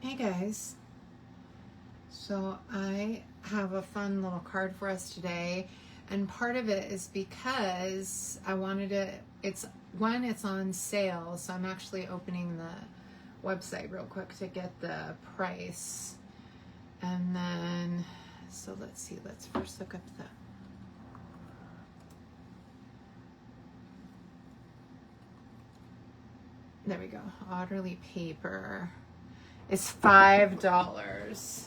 Hey guys, so I have a fun little card for us today, and part of it is because I wanted to, it's on sale, so I'm actually opening the website real quick to get the price. And then, so let's see, let's first look up there we go, Otterly paper. It's $5.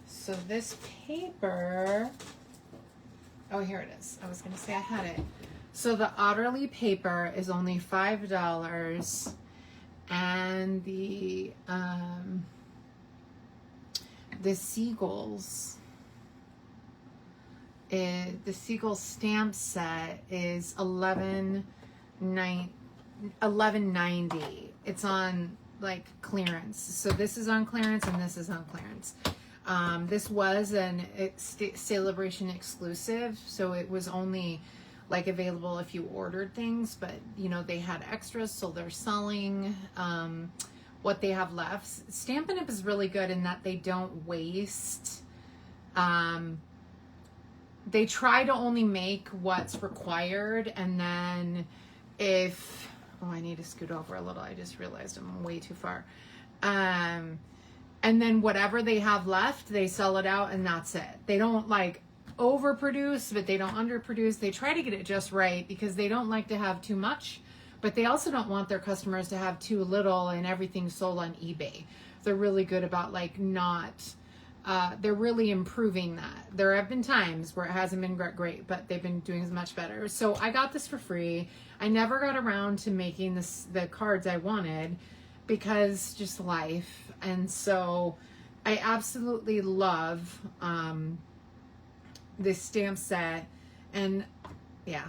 So this paper, oh, here it is. I was going to say I had it. So the Otterly paper is only $5, and the Seagulls, the Seagull stamp set is $11.90. It's on like clearance. So this is on clearance and this is on clearance. This was an Celebration exclusive, so it was only like available if you ordered things, but you know, they had extras, so they're selling what they have left. Stampin' Up is really good in that they don't waste. They try to only make what's required, and then if oh, I need to scoot over a little. I just realized I'm way too far. And then whatever they have left, they sell it out, and that's it. They don't like overproduce, but they don't underproduce. They try to get it just right because they don't like to have too much, but they also don't want their customers to have too little and everything sold on eBay. They're really good about like not, they're really improving that. There have been times where it hasn't been great, but they've been doing much better. So I got this for free. I never got around to making the cards I wanted because just life. And so I absolutely love this stamp set. And yeah,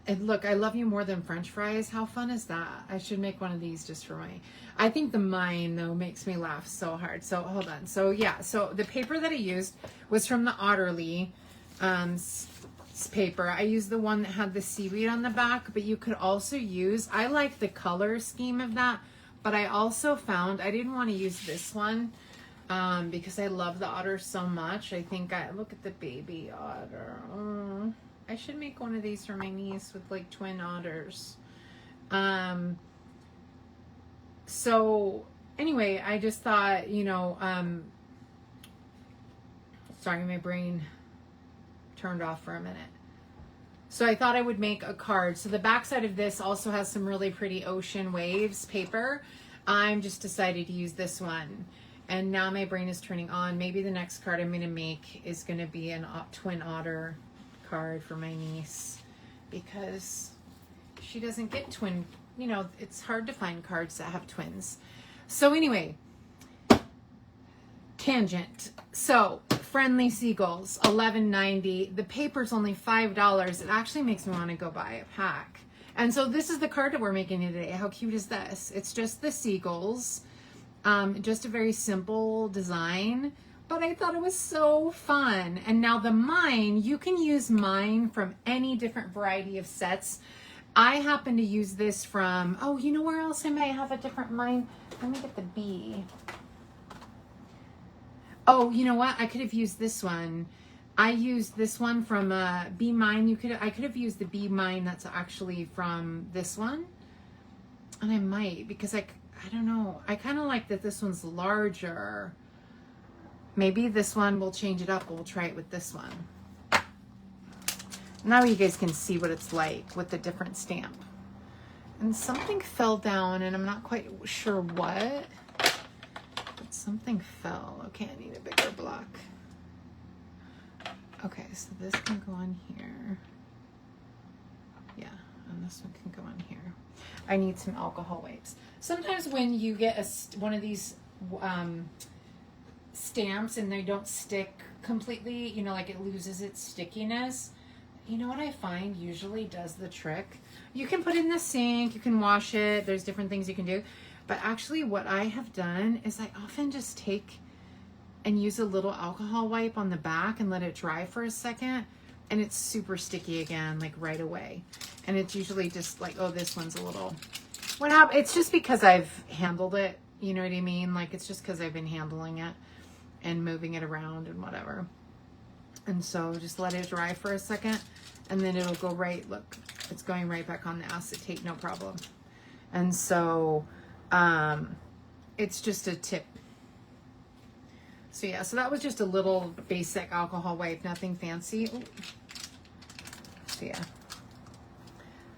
and look, I love you more than French fries. How fun is that? I should make one of these just for I think the mine though makes me laugh so hard. So hold on. So yeah, so the paper that I used was from the Otterly paper. I used the one that had the seaweed on the back, but you could also use, I like the color scheme of that, but I also found I didn't want to use this one because I love the otter so much. I think look at the baby otter. Oh, I should make one of these for my niece with like twin otters. So anyway, I just thought, you know, sorry, my brain turned off for a minute. So I thought I would make a card. So the back side of this also has some really pretty ocean waves paper. I'm just decided to use this one. And now my brain is turning on. Maybe the next card I'm going to make is going to be an twin otter card for my niece, because she doesn't get twin, you know, it's hard to find cards that have twins. So anyway, tangent. So Friendly Seagulls, $11.90. The paper's only $5. It actually makes me want to go buy a pack. And so this is the card that we're making today. How cute is this? It's just the seagulls. Just a very simple design, but I thought it was so fun. And now the mine, you can use mine from any different variety of sets. I happen to use this from, oh, you know where else I might have a different mine? Let me get the bee. Oh, you know what? I could have used this one. I used this one from Bee Mine. I could have used the Bee Mine that's actually from this one. And I might, because I don't know. I kind of like that this one's larger. Maybe this one, we'll change it up. We'll try it with this one. Now you guys can see what it's like with the different stamp. And something fell down, and I'm not quite sure what. But something fell. Okay, I need a bigger block. Okay, so this can go on here. Yeah, and this one can go on here. I need some alcohol wipes. Sometimes when you get one of these stamps and they don't stick completely, you know, like it loses its stickiness, you know what I find usually does the trick? You can put it in the sink, you can wash it, there's different things you can do. But actually what I have done is I often just take and use a little alcohol wipe on the back and let it dry for a second, and it's super sticky again, like right away. And it's usually just like, oh, this one's a little, it's just because I've handled it You know what I mean? Like, it's just because I've been handling it and moving it around and whatever. And so just let it dry for a second, and then it'll go right, look, it's going right back on the acetate, no problem. And so it's just a tip. So yeah, so that was just a little basic alcohol wipe, nothing fancy. Ooh. So yeah.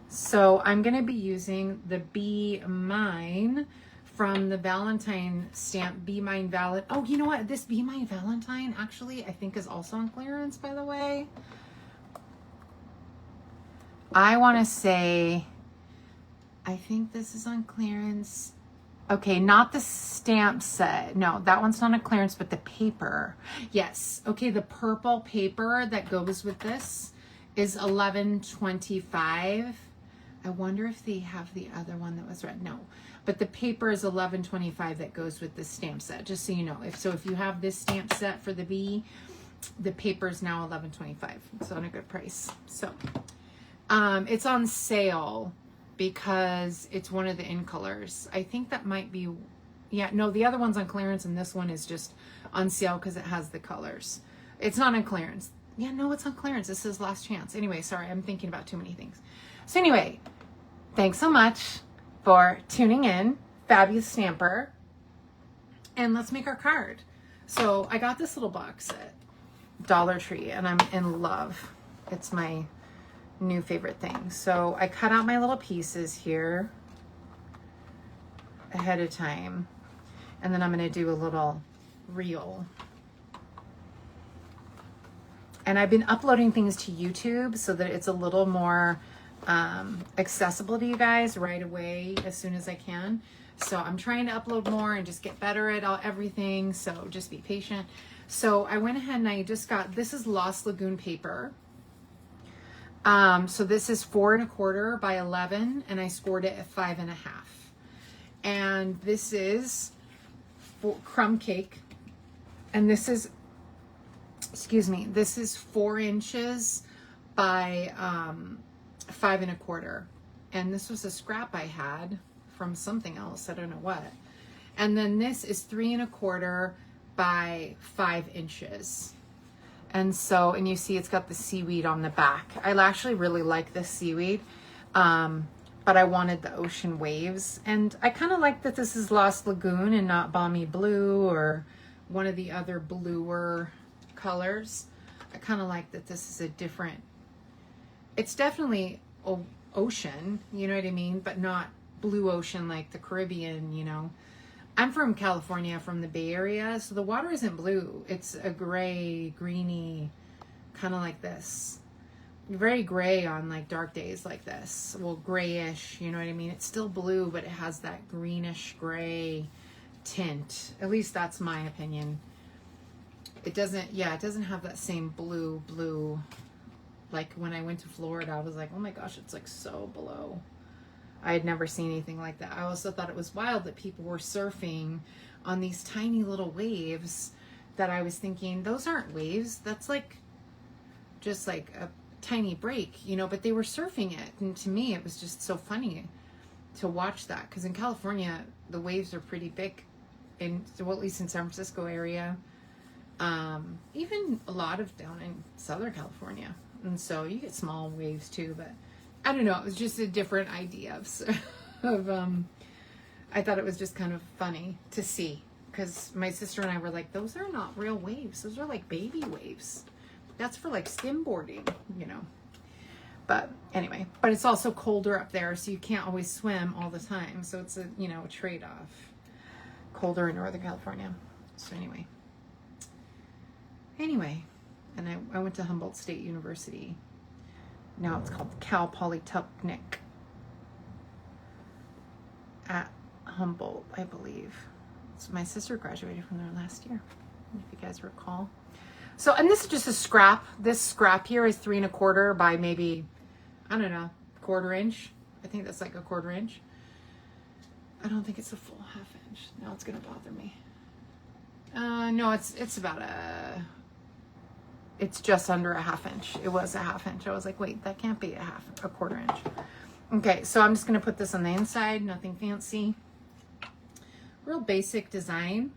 So I'm gonna be using the Be Mine from the Valentine stamp, Be Mine Valentine. Oh, you know what? This Be Mine Valentine actually, I think, is also on clearance, by the way. I want to say, I think this is on clearance. Okay, not the stamp set. No, that one's not on clearance, but the paper. Yes. Okay, the purple paper that goes with this is $11.25. I wonder if they have the other one that was red. No. But the paper is $11.25 that goes with the stamp set, just so you know. If you have this stamp set for the bee, the paper is now $11.25. It's on a good price. So it's on sale because it's one of the in colors. I think that might be, yeah, no, the other one's on clearance, and this one is just on sale because it has the colors. It's not on clearance. Yeah, no, it's on clearance. This is last chance. Anyway, sorry, I'm thinking about too many things. So anyway, thanks so much for tuning in, Fabulous Stamper, and let's make our card. So I got this little box at Dollar Tree, and I'm in love. It's my new favorite thing. So I cut out my little pieces here ahead of time, and then I'm going to do a little reel. And I've been uploading things to YouTube so that it's a little more accessible to you guys right away as soon as I can. So I'm trying to upload more and just get better at everything. So just be patient. So I went ahead and I just got, this is Lost Lagoon paper. So this is 4 1/4 by 11, and I scored it at 5 1/2. And this is crumb cake. And this is, excuse me, this is 4 inches by 5 1/4. And this was a scrap I had from something else. I don't know what. And then this is 3 1/4 by 5 inches. And so, and you see it's got the seaweed on the back. I actually really like this seaweed, but I wanted the ocean waves. And I kind of like that this is Lost Lagoon and not Balmy Blue or one of the other bluer colors. I kind of like that this is a different, it's definitely ocean, you know what I mean? But not blue ocean like the Caribbean, you know. I'm from California, from the Bay Area, so the water isn't blue. It's a gray, greeny, kind of like this. Very gray on like dark days like this. Well, grayish, you know what I mean? It's still blue, but it has that greenish gray tint. At least that's my opinion. It doesn't, yeah, it doesn't have that same blue. Like when I went to Florida, I was like, oh my gosh, it's like so below. I had never seen anything like that. I also thought it was wild that people were surfing on these tiny little waves that I was thinking, those aren't waves. That's like, just like a tiny break, you know, but they were surfing it. And to me, it was just so funny to watch that. Because in California, the waves are pretty big, well, at least in San Francisco area. Even a lot of down in Southern California. And so you get small waves too, but I don't know. It was just a different idea of I thought it was just kind of funny to see, because my sister and I were like, those are not real waves. Those are like baby waves. That's for like skimboarding, you know. But anyway, but it's also colder up there, so you can't always swim all the time. So it's a, you know, a trade-off. Colder in Northern California. So anyway, and I went to Humboldt State University. Now it's called Cal Polytechnic at Humboldt, I believe. So my sister graduated from there last year, if you guys recall. So, and this is just a scrap. This scrap here is 3 1/4 by maybe, I don't know, 1/4 inch. I think that's like a 1/4 inch. I don't think it's a full 1/2 inch. Now it's gonna bother me. No, it's about it's just under a 1/2 inch. It was a 1/2 inch. I was like, wait, that can't be a 1/4 inch. Okay, so I'm just gonna put this on the inside, nothing fancy. Real basic design,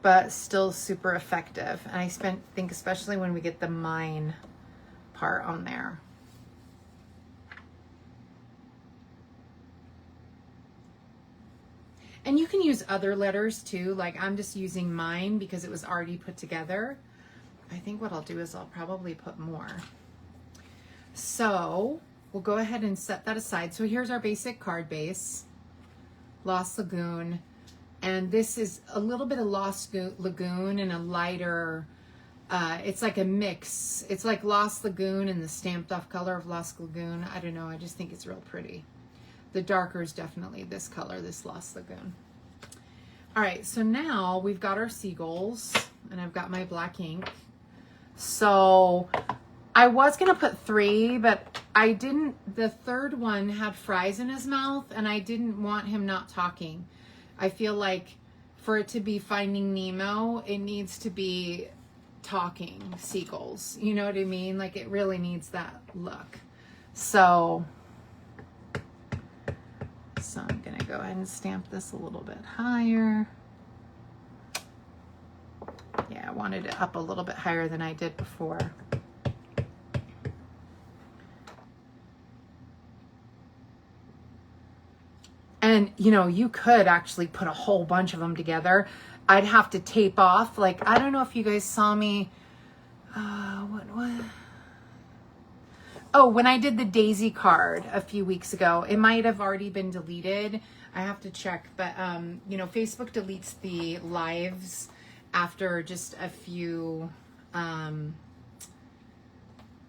but still super effective. And I think especially when we get the mine part on there. And you can use other letters too. Like I'm just using mine because it was already put together. I think what I'll do is I'll probably put more. So we'll go ahead and set that aside. So here's our basic card base, Lost Lagoon. And this is a little bit of Lost Lagoon and a lighter, it's like a mix. It's like Lost Lagoon and the stamped off color of Lost Lagoon. I don't know, I just think it's real pretty. The darker is definitely this color, this Lost Lagoon. All right, so now we've got our seagulls and I've got my black ink. So I was gonna put 3, but I didn't, the third one had fries in his mouth and I didn't want him not talking. I feel like for it to be Finding Nemo, it needs to be talking seagulls. You know what I mean? Like it really needs that look. So I'm gonna go ahead and stamp this a little bit higher. Yeah, I wanted it up a little bit higher than I did before. And you know, you could actually put a whole bunch of them together. I'd have to tape off. Like, I don't know if you guys saw me, what? Oh, when I did the daisy card a few weeks ago, it might have already been deleted. I have to check, but you know, Facebook deletes the lives after just a few,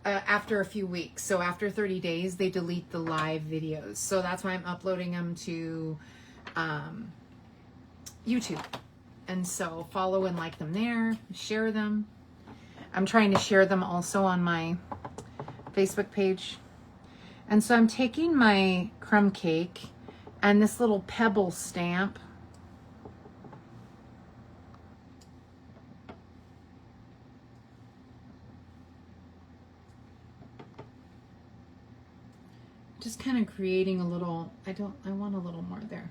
after a few weeks. So after 30 days, they delete the live videos. So that's why I'm uploading them to YouTube. And so follow and like them there, share them. I'm trying to share them also on my Facebook page. And so I'm taking my crumb cake and this little pebble stamp. Just kind of creating a little, I want a little more there.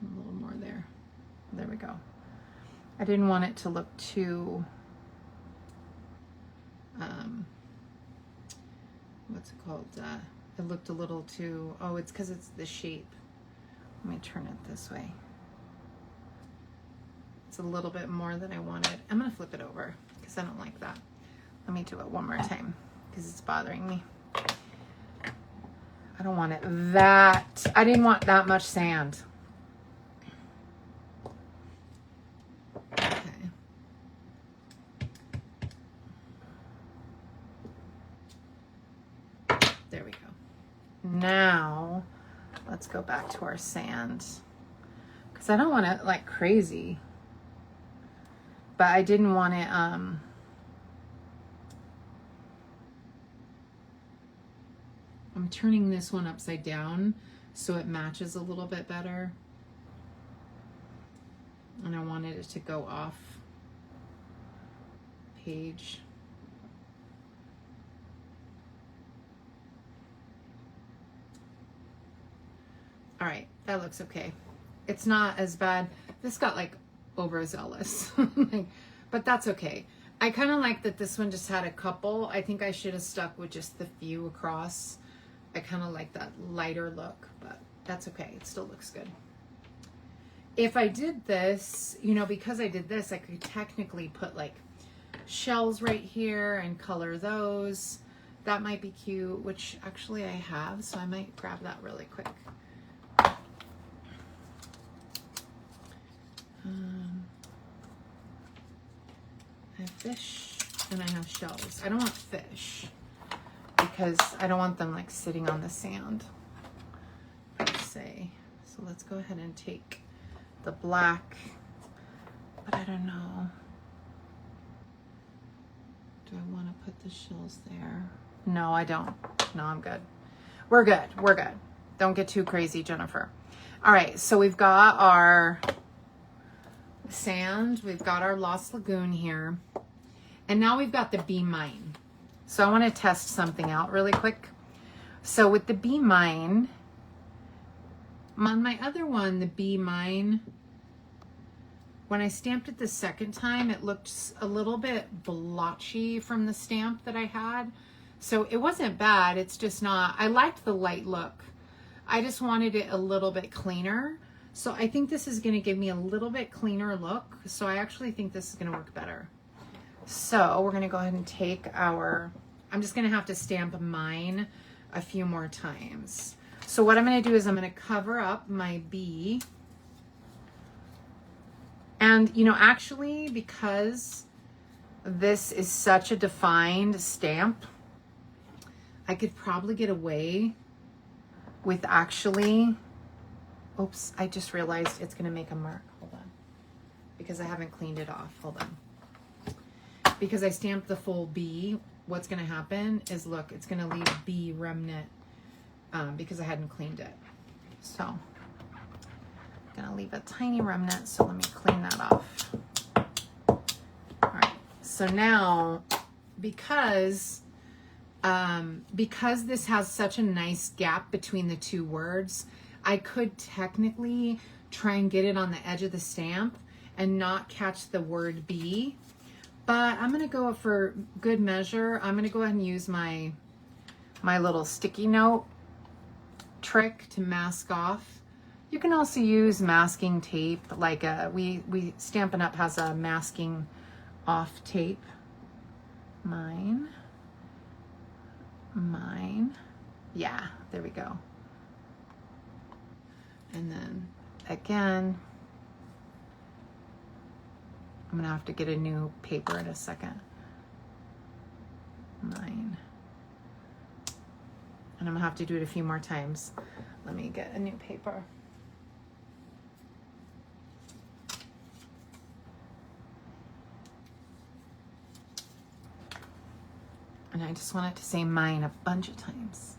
A little more there. There we go. I didn't want it to look too, what's it called? It looked a little too, oh, it's because it's the shape. Let me turn it this way. It's a little bit more than I wanted. I'm going to flip it over because I don't like that. Let me do it one more time because it's bothering me. I don't want it that, I didn't want that much sand. Now, let's go back to our sand because I don't want it like crazy, but I didn't want it, I'm turning this one upside down so it matches a little bit better. And I wanted it to go off page. All right, that looks okay. It's not as bad. This got like overzealous, but that's okay. I kind of like that this one just had a couple. I think I should have stuck with just the few across. I kind of like that lighter look, but that's okay. It still looks good. If I did this, you know, because I did this, I could technically put like shells right here and color those. That might be cute, which actually I have, so I might grab that really quick. I have fish and I have shells. I don't want fish because I don't want them like sitting on the sand, per se. So let's go ahead and take the black, but I don't know. Do I want to put the shells there? No, I don't. No, I'm good. We're good. We're good. Don't get too crazy, Jennifer. All right, so we've got our sand, we've got our Lost Lagoon here, and now we've got the Be Mine. So I want to test something out really quick. So with the Be Mine, on my other one, the Be Mine, when I stamped it the second time, it looked a little bit blotchy from the stamp that I had. So it wasn't bad. It's just not, I liked the light look. I just wanted it a little bit cleaner. So I think this is going to give me a little bit cleaner look. So I actually think this is going to work better. So we're going to go ahead and take our, I'm just going to have to stamp mine a few more times. So what I'm going to do is I'm going to cover up my B. And, you know, actually, because this is such a defined stamp, I could probably get away with actually, oops, I just realized it's going to make a mark. Hold on. Because I haven't cleaned it off. Hold on. Because I stamped the full B, what's going to happen is, look, it's going to leave B remnant because I hadn't cleaned it. So I'm going to leave a tiny remnant, so let me clean that off. All right, so now because this has such a nice gap between the two words, I could technically try and get it on the edge of the stamp and not catch the word B. But I'm going to go for good measure. I'm going to go ahead and use my little sticky note trick to mask off. You can also use masking tape, like Stampin' Up has a masking off tape. Mine. Yeah, there we go. And then again, I'm gonna have to get a new paper in a second. Mine. And I'm gonna have to do it a few more times. Let me get a new paper. And I just want it to say mine a bunch of times.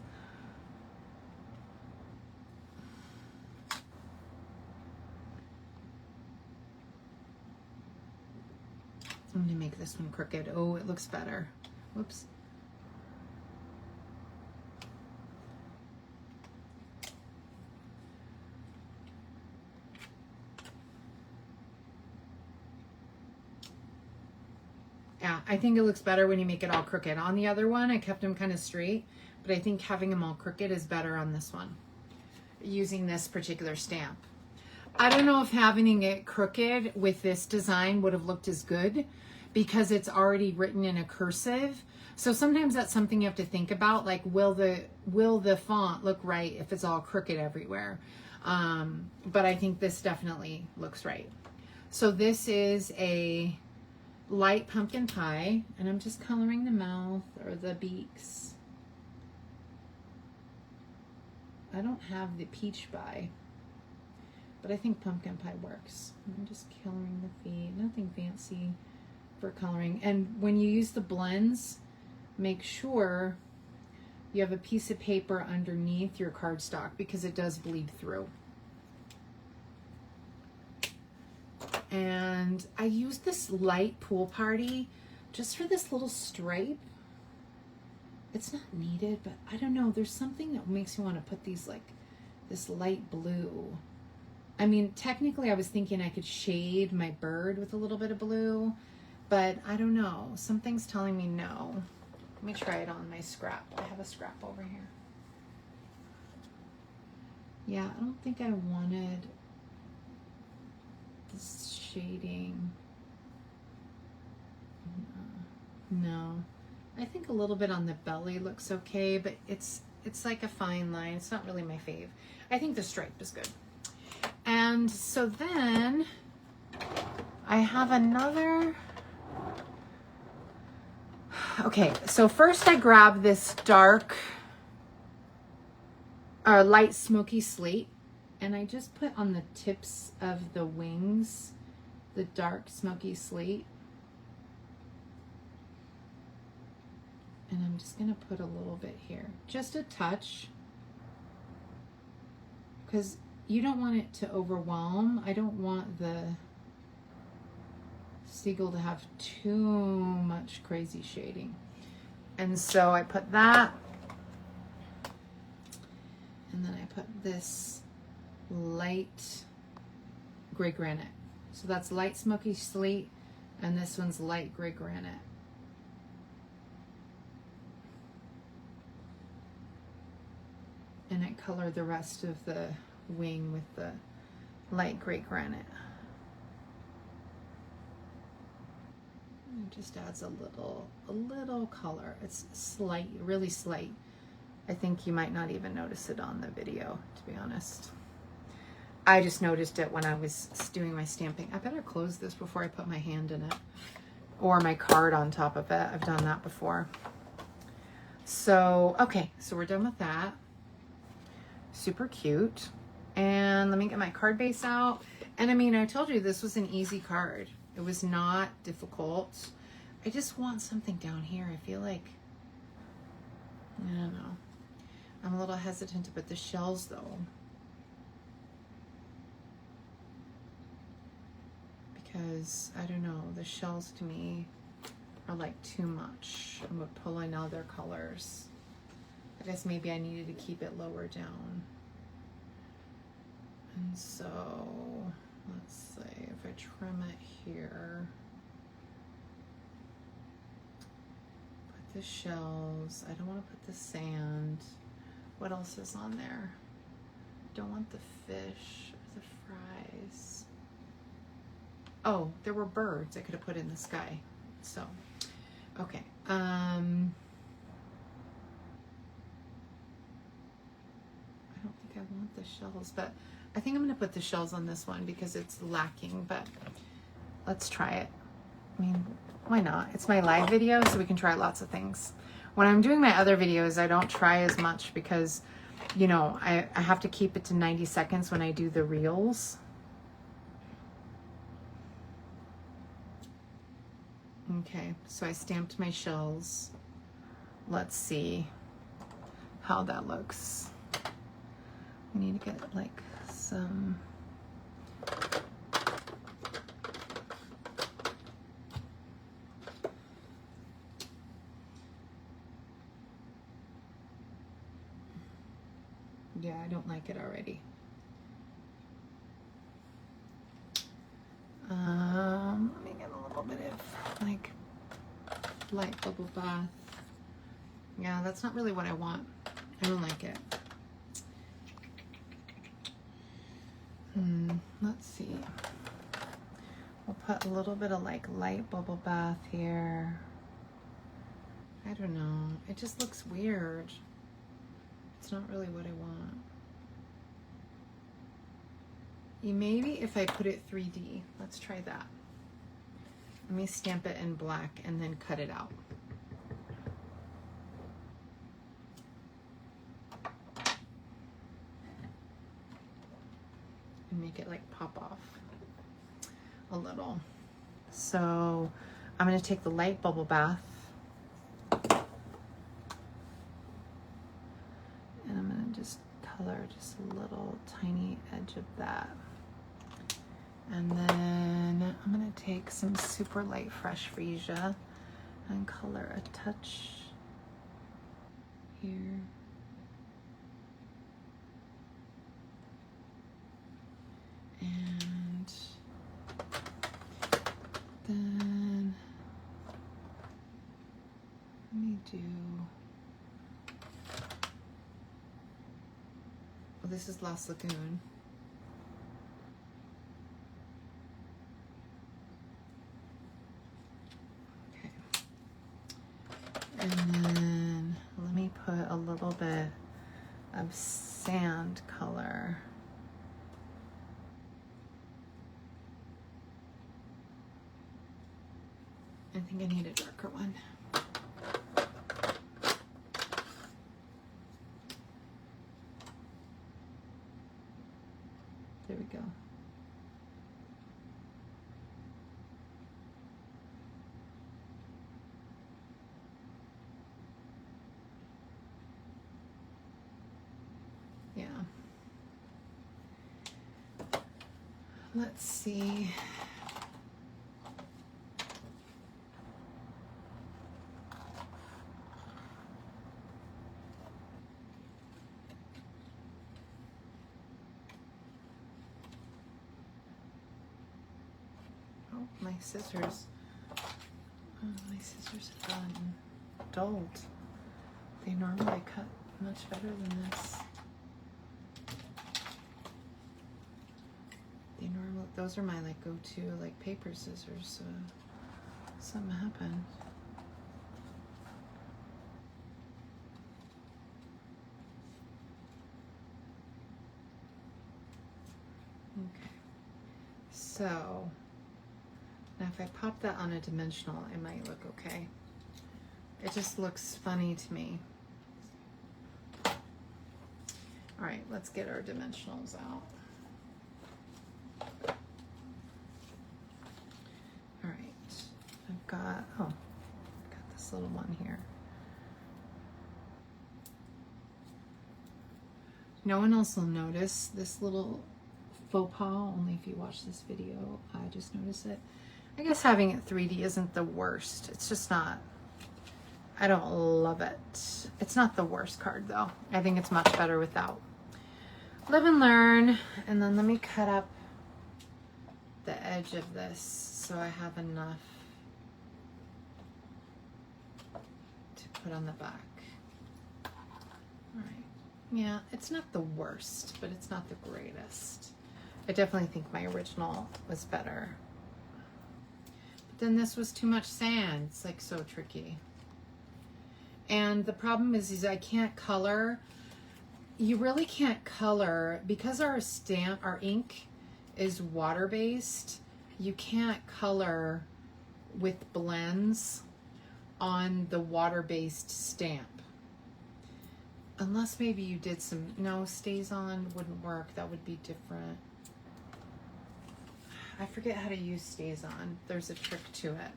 I'm going to make this one crooked. Oh, it looks better. Whoops. Yeah, I think it looks better when you make it all crooked. On the other one, I kept them kind of straight, but I think having them all crooked is better on this one, using this particular stamp. I don't know if having it crooked with this design would have looked as good because it's already written in a cursive. So sometimes that's something you have to think about, like will the font look right if it's all crooked everywhere? But I think this definitely looks right. So this is a light pumpkin pie, and I'm just coloring the mouth or the beaks. I don't have the peach pie, but I think pumpkin pie works. I'm just coloring the feet, nothing fancy for coloring. And when you use the blends, make sure you have a piece of paper underneath your cardstock because it does bleed through. And I used this light Pool Party just for this little stripe. It's not needed, but I don't know, there's something that makes me want to put these, like this light blue. I mean, technically I was thinking I could shade my bird with a little bit of blue, but I don't know, something's telling me no. Let me try it on my scrap. I have a scrap over here. Yeah, I don't think I wanted this shading. No, I think a little bit on the belly looks okay, but it's like a fine line. It's not really my fave. I think the stripe is good. And so then I have another. Okay, so first I grab this dark light smoky slate, and I just put on the tips of the wings the dark smoky slate. And I'm just going to put a little bit here, just a touch, because you don't want it to overwhelm. I don't want the seagull to have too much crazy shading. And so I put that. And then I put this light gray granite. So that's light smoky slate, and this one's light gray granite. And I color the rest of the wing with the light gray granite. It just adds a little color. It's slight, really slight. I think you might not even notice it on the video, to be honest. I just noticed it when I was doing my stamping. I better close this before I put my hand in it, or my card on top of it. I've done that before. So, okay, so we're done with that. Super cute. And let me get my card base out. And I mean, I told you this was an easy card. It was not difficult. I just want something down here. I feel like, I don't know. I'm a little hesitant to put the shells though, because I don't know, the shells to me are like too much. I'm gonna pull in other colors. I guess maybe I needed to keep it lower down. And so let's see if I trim it here. Put the shells. I don't want to put the sand. What else is on there? Don't want the fish or the fries. Oh, there were birds I could have put in the sky. So, okay. I don't think I want the shells, but I think I'm going to put the shells on this one because it's lacking, but let's try it. I mean, why not? It's my live video, so we can try lots of things. When I'm doing my other videos, I don't try as much because, you know, I have to keep it to 90 seconds when I do the reels. Okay, so I stamped my shells. Let's see how that looks. I need to get like some yeah, I don't like it already. Let me get a little bit of like light bubble bath. Yeah, that's not really what I want. I don't like it. Let's see. We'll put a little bit of like light bubble bath here. I don't know. It just looks weird. It's not really what I want. Maybe if I put it 3D. Let's try that. Let me stamp it in black and then cut it out. And make it like pop off a little. So I'm going to take the light bubble bath and I'm going to just color just a little tiny edge of that. And then I'm going to take some super light fresh freesia and color a touch here. And then let me do, well, this is Lost Lagoon. Okay. And then let me put a little bit of sand color. I think I need a darker one. There we go. Yeah. Let's see. my scissors. Oh, my scissors have gotten dulled. They normally cut much better than this. They normally, those are my like go-to like paper scissors, so something happened. Okay, so now if I pop that on a dimensional, it might look okay. It just looks funny to me. All right, let's get our dimensionals out. All right, I've got, oh, I've got this little one here. No one else will notice this little faux pas, only if you watch this video. I just noticed it. I guess having it 3D isn't the worst. It's just not, I don't love it. It's not the worst card though. I think it's much better without. Live and learn. And then let me cut up the edge of this so I have enough to put on the back. All right. Yeah, it's not the worst, but it's not the greatest. I definitely think my original was better. But then this was too much sand. It's like so tricky. And the problem is I can't color. You really can't color because our ink is water-based. You can't color with blends on the water-based stamp. Unless maybe you did some, no, stays on wouldn't work. That would be different. I forget how to use stays on. There's a trick to it.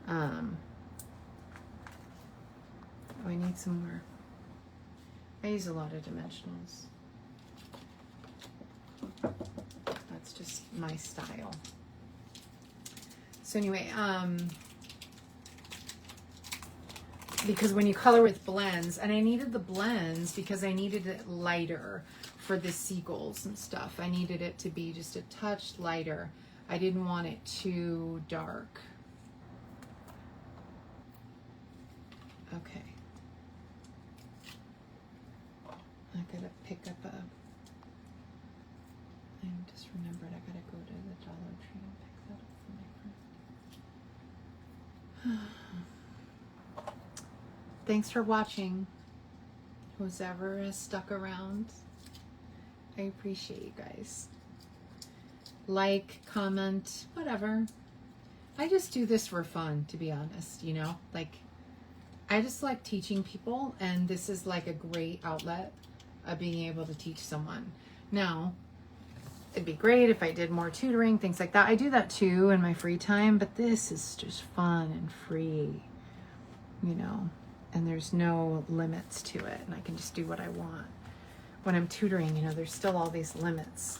Oh, I need some more. I use a lot of dimensionals. That's just my style. So anyway, because when you color with blends, and I needed the blends because I needed it lighter for the seagulls and stuff. I needed it to be just a touch lighter. I didn't want it too dark. Okay. I gotta pick up a, I just remembered I gotta go to the Dollar Tree and pick that up for my friend. Thanks for watching. Who's ever has stuck around. I appreciate you guys. Like, comment, whatever. I just do this for fun, to be honest, you know? Like, I just like teaching people, and this is like a great outlet of being able to teach someone. Now, it'd be great if I did more tutoring, things like that. I do that too in my free time, but this is just fun and free, you know? And there's no limits to it, and I can just do what I want. When I'm tutoring, you know, there's still all these limits.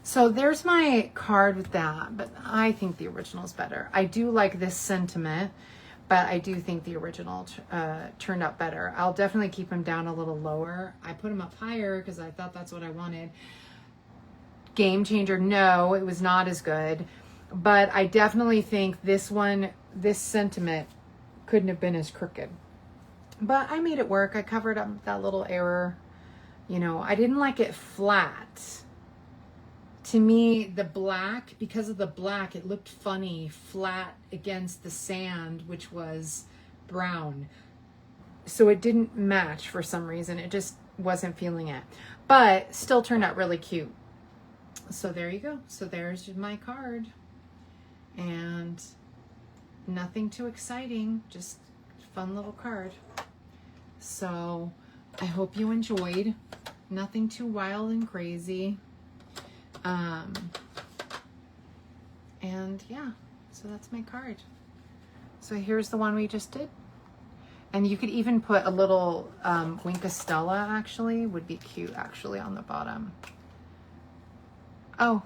So there's my card with that, but I think the original is better. I do like this sentiment, but I do think the original turned out better. I'll definitely keep them down a little lower. I put them up higher because I thought that's what I wanted. Game changer, no, it was not as good. But I definitely think this one, this sentiment couldn't have been as crooked. But I made it work. I covered up that little error. You know, I didn't like it flat. To me, the black, because of the black, it looked funny flat against the sand, which was brown. So it didn't match for some reason. It just wasn't feeling it. But still turned out really cute. So there you go. So there's my card. And nothing too exciting, just fun little card. So I hope you enjoyed. Nothing too wild and crazy. And yeah, so that's my card. So here's the one we just did. And you could even put a little Winka Stella, actually, would be cute actually on the bottom. Oh.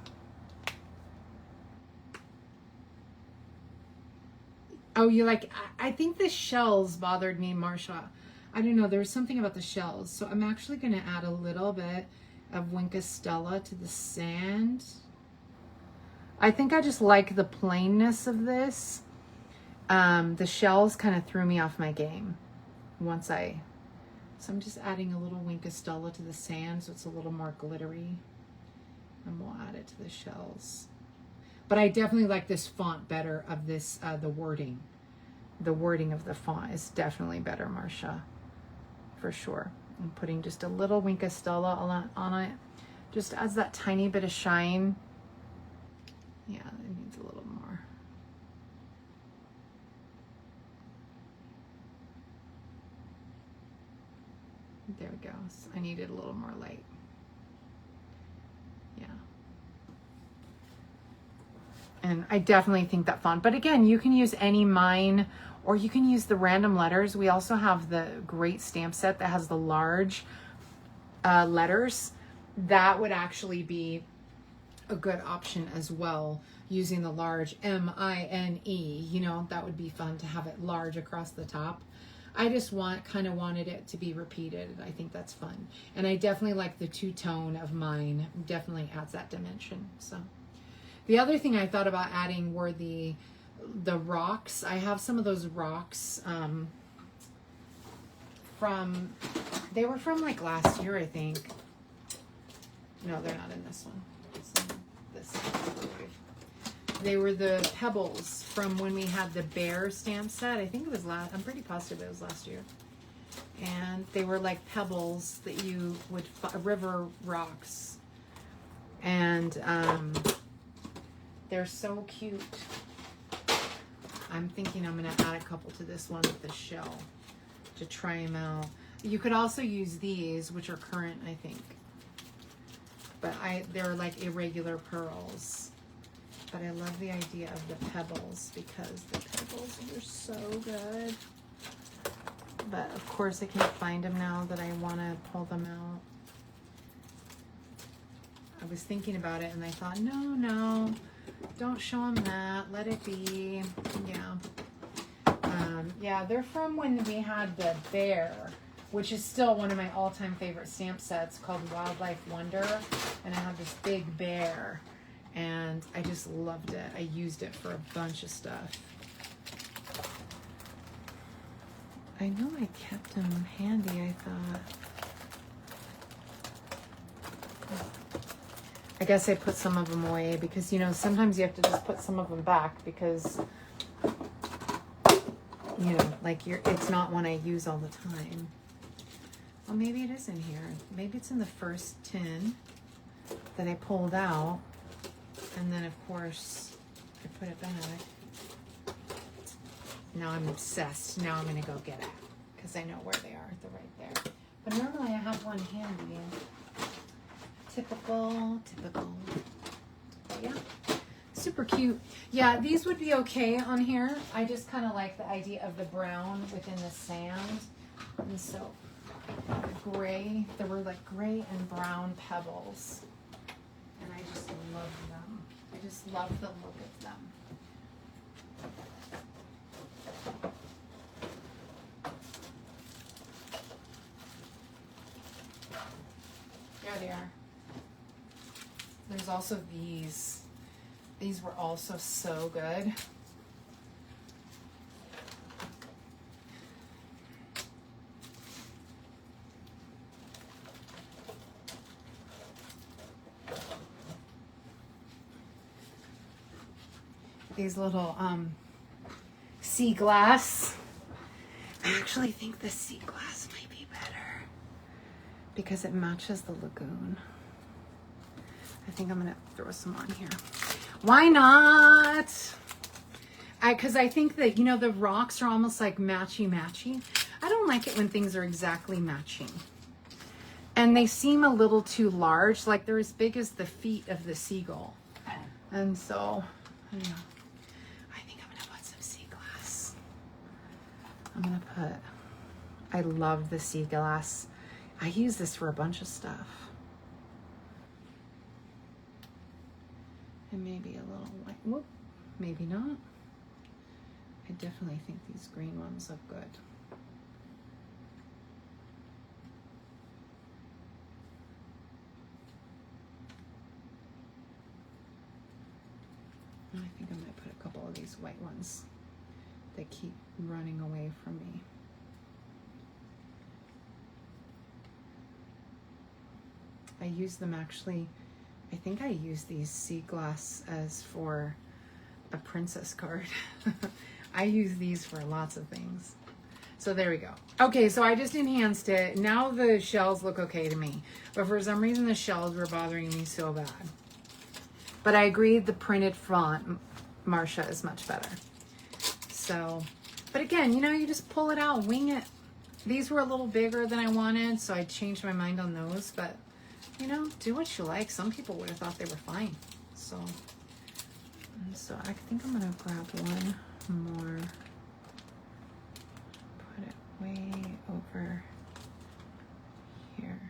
Oh, you like, I think the shells bothered me, Marsha. I don't know, there was something about the shells. So I'm actually going to add a little bit of Winka Stella to the sand. I think I just like the plainness of this. The shells kind of threw me off my game so I'm just adding a little Wink of Stella to the sand so it's a little more glittery. And we'll add it to the shells. But I definitely like this font better of this, the wording. The wording of the font is definitely better, Marcia, for sure. I'm putting just a little Wink of Stella on it. Just adds that tiny bit of shine. Yeah, it needs a little more. There we go. So I needed a little more light. Yeah. And I definitely think that font. But again, you can use any mine, or you can use the random letters. We also have the great stamp set that has the large letters. That would actually be a good option as well, using the large M-I-N-E. You know, that would be fun to have it large across the top. I just kind of wanted it to be repeated. I think that's fun. And I definitely like the two-tone of mine. Definitely adds that dimension. So the other thing I thought about adding were the rocks. I have some of those rocks they were from like last year, I think. No, they're not in this one. It's in this one. They were the pebbles from when we had the bear stamp set. I think it was I'm pretty positive it was last year. And they were like pebbles that you would, river rocks. And they're so cute. I'm thinking I'm going to add a couple to this one with the shell to try them out. You could also use these, which are current, I think. But they're like irregular pearls. But I love the idea of the pebbles because the pebbles are so good. But of course I can't find them now that I want to pull them out. I was thinking about it and I thought, no, don't show them that. Let it be. Yeah. Yeah, they're from when we had the bear, which is still one of my all-time favorite stamp sets, called Wildlife Wonder. And I have this big bear. And I just loved it. I used it for a bunch of stuff. I know I kept them handy, I thought. I guess I put some of them away because, you know, sometimes you have to just put some of them back because, you know, like it's not one I use all the time. Well, maybe it is in here. Maybe it's in the first tin that I pulled out. And then, of course, I put it back. Now I'm obsessed. Now I'm going to go get it because I know where they are. They're right there. But normally I have one handy. Typical. But yeah, super cute. Yeah, these would be okay on here. I just kind of like the idea of the brown within the sand. And so the gray, there were like gray and brown pebbles. And I just love them. I just love the look of them. There they are. There's also these. These were also so good. These little sea glass. I actually think the sea glass might be better because it matches the lagoon. I think I'm gonna throw some on here. Why not? Because I think that, you know, the rocks are almost like matchy-matchy. I don't like it when things are exactly matching. And they seem a little too large, like they're as big as the feet of the seagull. And so, I don't know. I love the sea glass. I use this for a bunch of stuff. And maybe a little white, whoop, maybe not. I definitely think these green ones look good. I think I might put a couple of these white ones that keep running away from me. I use them actually, I think I use these sea glass as for a princess card. I use these for lots of things. So there we go. Okay, so I just enhanced it. Now the shells look okay to me. But for some reason the shells were bothering me so bad. But I agree the printed font, Marcia, is much better. So, but again, you know, you just pull it out, wing it. These were a little bigger than I wanted, so I changed my mind on those. But, you know, do what you like. Some people would have thought they were fine. So I think I'm going to grab one more. Put it way over here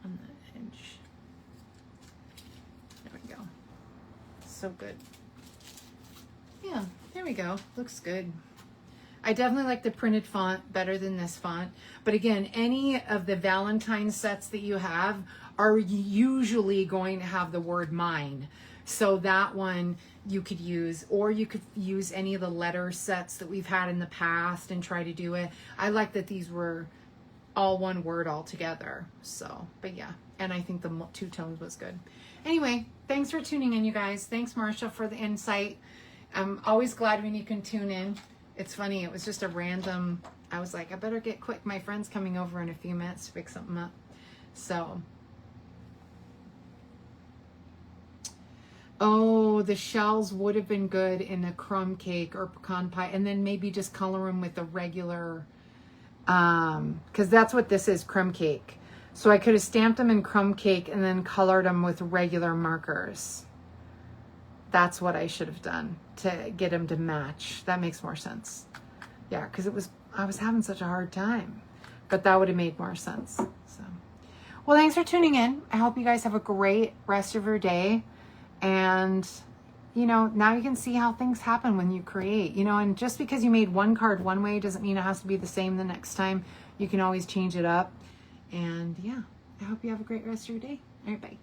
on the edge. There we go. So good. Yeah, there we go. Looks good. I definitely like the printed font better than this font. But again, any of the Valentine sets that you have are usually going to have the word mine. So that one you could use, or you could use any of the letter sets that we've had in the past and try to do it. I like that these were all one word all together. So, but yeah, and I think the two tones was good. Anyway, thanks for tuning in, you guys. Thanks, Marcia, for the insight. I'm always glad when you can tune in. It's funny, it was just a random, I was like, I better get quick. My friend's coming over in a few minutes to pick something up. So, oh, the shells would have been good in a crumb cake or pecan pie, and then maybe just color them with a regular, because that's what this is, crumb cake. So I could have stamped them in crumb cake and then colored them with regular markers. That's what I should have done to get them to match. That makes more sense. Yeah, because I was having such a hard time, but that would have made more sense. So, well, thanks for tuning in. I hope you guys have a great rest of your day. And, you know, now you can see how things happen when you create, you know, and just because you made one card one way doesn't mean it has to be the same the next time. You can always change it up. And yeah, I hope you have a great rest of your day. All right, bye.